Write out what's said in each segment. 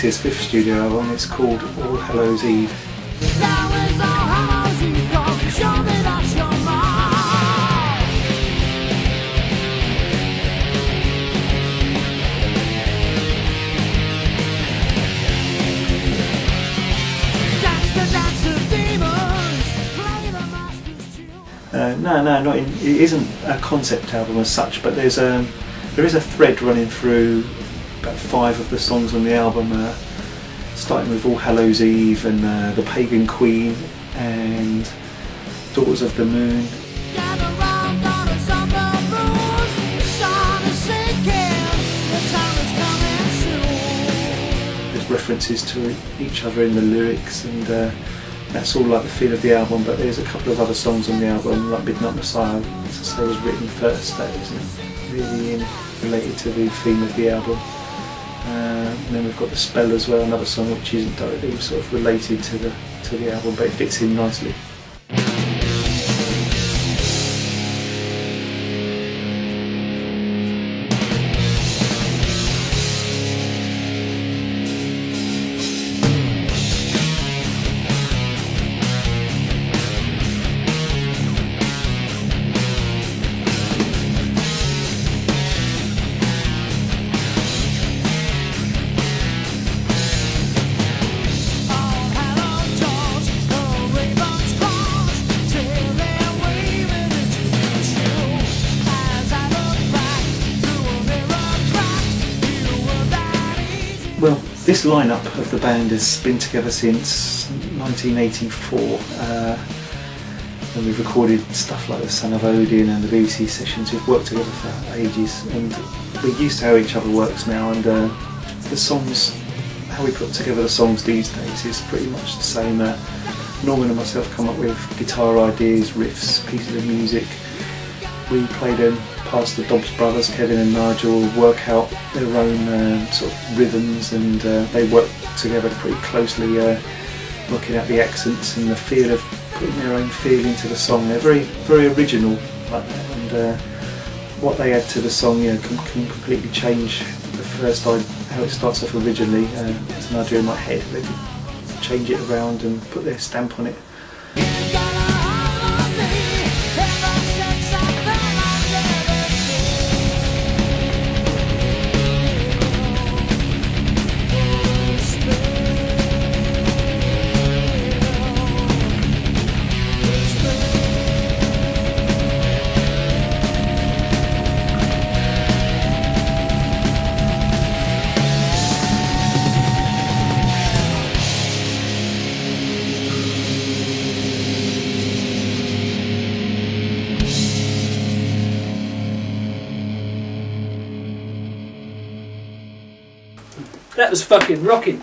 Elixir's 5th studio album. It's called All Hallows Eve. It isn't a concept album as such, but there is a thread running through about 5 of the songs on the album, starting with All Hallows Eve and The Pagan Queen and Daughters of the Moon. There's references to each other in the lyrics, and that's all like the feel of the album, but there's a couple of other songs on the album, like Midnight Messiah, as I say, was written first, that isn't really related to the theme of the album. And then we've got The Spell as well, another song which isn't directly sort of related to the album, but it fits in nicely. Well, this lineup of the band has been together since 1984, and we've recorded stuff like The Son of Odin and the BBC sessions. We've worked together for ages, and we're used to how each other works now, and the songs, how we put together the songs these days is pretty much the same. Norman and myself come up with guitar ideas, riffs, pieces of music. We play them past the Dobbs brothers, Kevin and Nigel, work out their own sort of rhythms, and they work together pretty closely, working out the accents and the feel of putting their own feel into the song. They're very, very original like that, and what they add to the song, can completely change the first idea, how it starts off originally. It's an idea in my head. They can change it around and put their stamp on it. That was fucking rocking.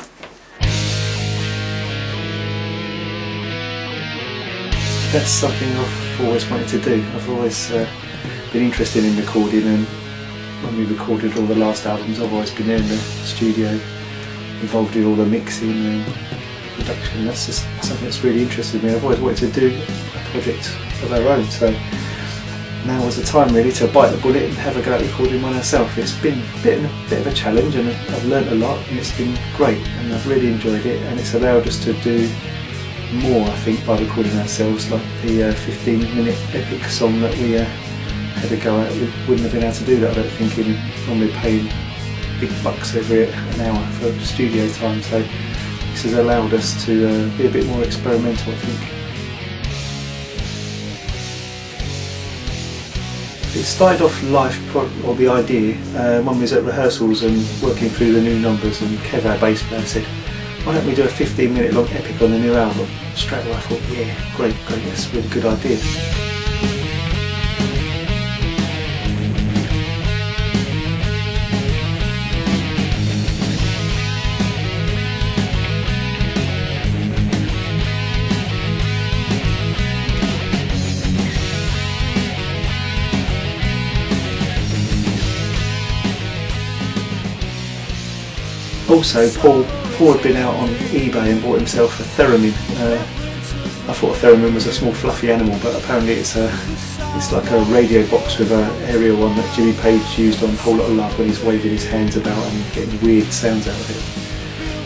That's something I've always wanted to do. I've always been interested in recording, and when we recorded all the last albums, I've always been there in the studio, involved in all the mixing and production. That's just something that's really interested me. I've always wanted to do a project of our own, so now was the time really to bite the bullet and have a go at recording one ourselves. It's been a bit of a challenge, and I've learnt a lot, and it's been great, and I've really enjoyed it, and it's allowed us to do more, I think, by recording ourselves, like the 15-minute epic song that we had a go at. We wouldn't have been able to do that, I don't think, in normally paying big bucks every an hour for studio time, so this has allowed us to be a bit more experimental, I think. It started off or the idea, when we was at rehearsals and working through the new numbers, and Kev, our bass player, said, why don't we do a 15-minute long epic on the new album? Straight away I thought, yeah, great, that's a really good idea. Also, Paul had been out on eBay and bought himself a theremin. I thought a theremin was a small fluffy animal, but apparently it's like a radio box with an aerial one that Jimmy Page used on Whole Lotta Love when he's waving his hands about and getting weird sounds out of it.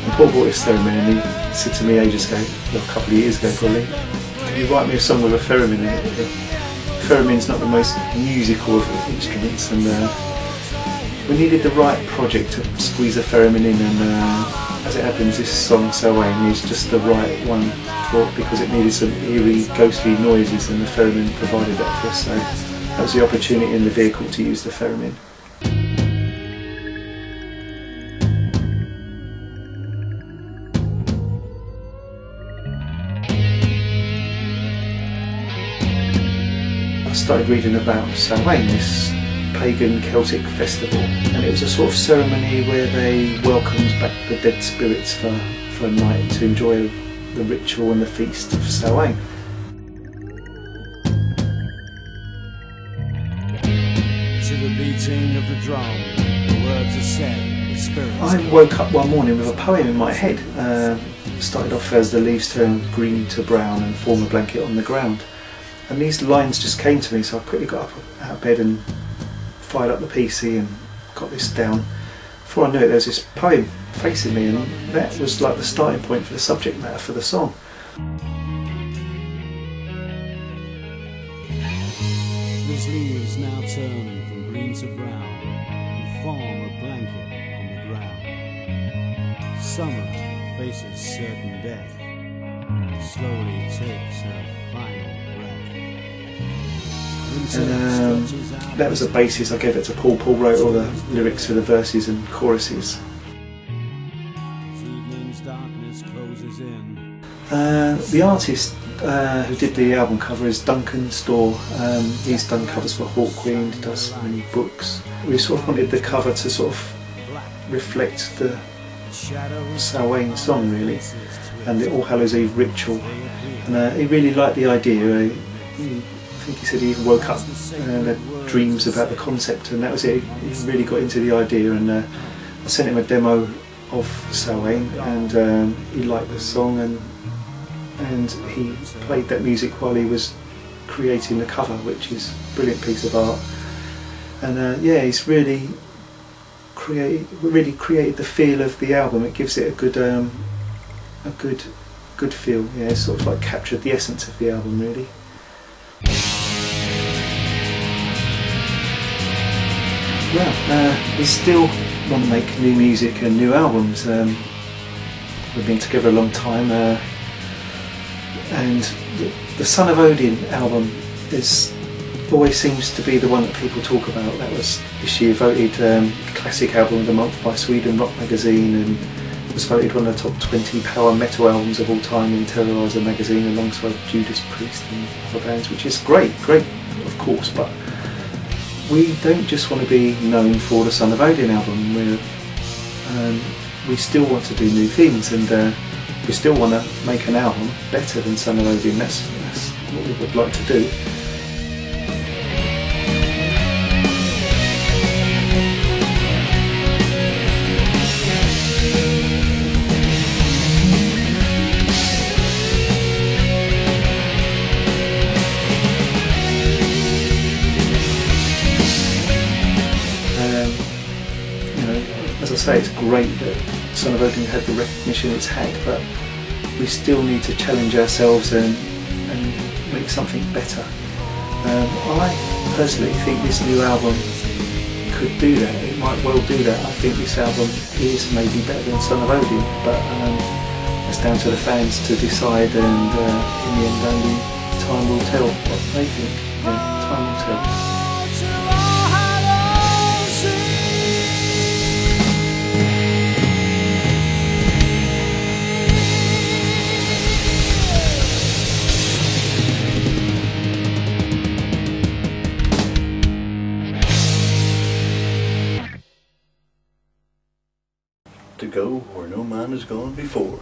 And Paul bought this theremin and he said to me ages ago, well, a couple of years ago probably, can you write me a song with a theremin in it? The theremin's not the most musical of instruments, and we needed the right project to squeeze a theremin in, and as it happens this song So Ain is just the right one for it because it needed some eerie, ghostly noises, and the theremin provided that for us, so that was the opportunity in the vehicle to use the theremin. I started reading about Samhain, this pagan Celtic festival, and it was a sort of ceremony where they welcomed back the dead spirits for a night to enjoy the ritual and the feast of Samhain. To the beating of the drum, the words are said, the spirits. I woke up one morning with a poem in my head. Started off as the leaves turn green to brown and form a blanket on the ground. And these lines just came to me, so I quickly got up out of bed and fired up the PC and got this down. Before I knew it, there was this poem facing me, and that was like the starting point for the subject matter for the song. These leaves now turn from green to brown and form a blanket on the ground. Summer faces certain death, slowly takes her final breath. And that was the basis. I gave it to Paul. Paul wrote all the lyrics for the verses and choruses. The artist who did the album cover is Duncan Storr. He's done covers for Hawkwind, he does many books. We sort of wanted the cover to sort of reflect the Samhain song really, and the All Hallows Eve ritual. And he really liked the idea. I think he said he even woke up and had dreams about the concept, and that was it. He really got into the idea, and I sent him a demo of Samhain, and he liked the song, and he played that music while he was creating the cover, which is a brilliant piece of art. And yeah, he's really created the feel of the album. It gives it a good feel. Yeah, it's sort of like captured the essence of the album really. Well, we still want to make new music and new albums. We've been together a long time, and the Son of Odin album always seems to be the one that people talk about. That was this year voted Classic Album of the Month by Sweden Rock Magazine, and was voted one of the top 20 power metal albums of all time in Terrorizer magazine, alongside Judas Priest and other bands, which is great of course, but we don't just want to be known for the Son of Odin album. We still want to do new things, and we still want to make an album better than Son of Odin. That's what we would like to do. As I say, it's great that Son of Odin had the recognition it's had, but we still need to challenge ourselves and make something better. I personally think this new album could do that. It might well do that. I think this album is maybe better than Son of Odin, but it's down to the fans to decide, and in the end only time will tell what they think. Yeah, time will tell. To go where no man has gone before.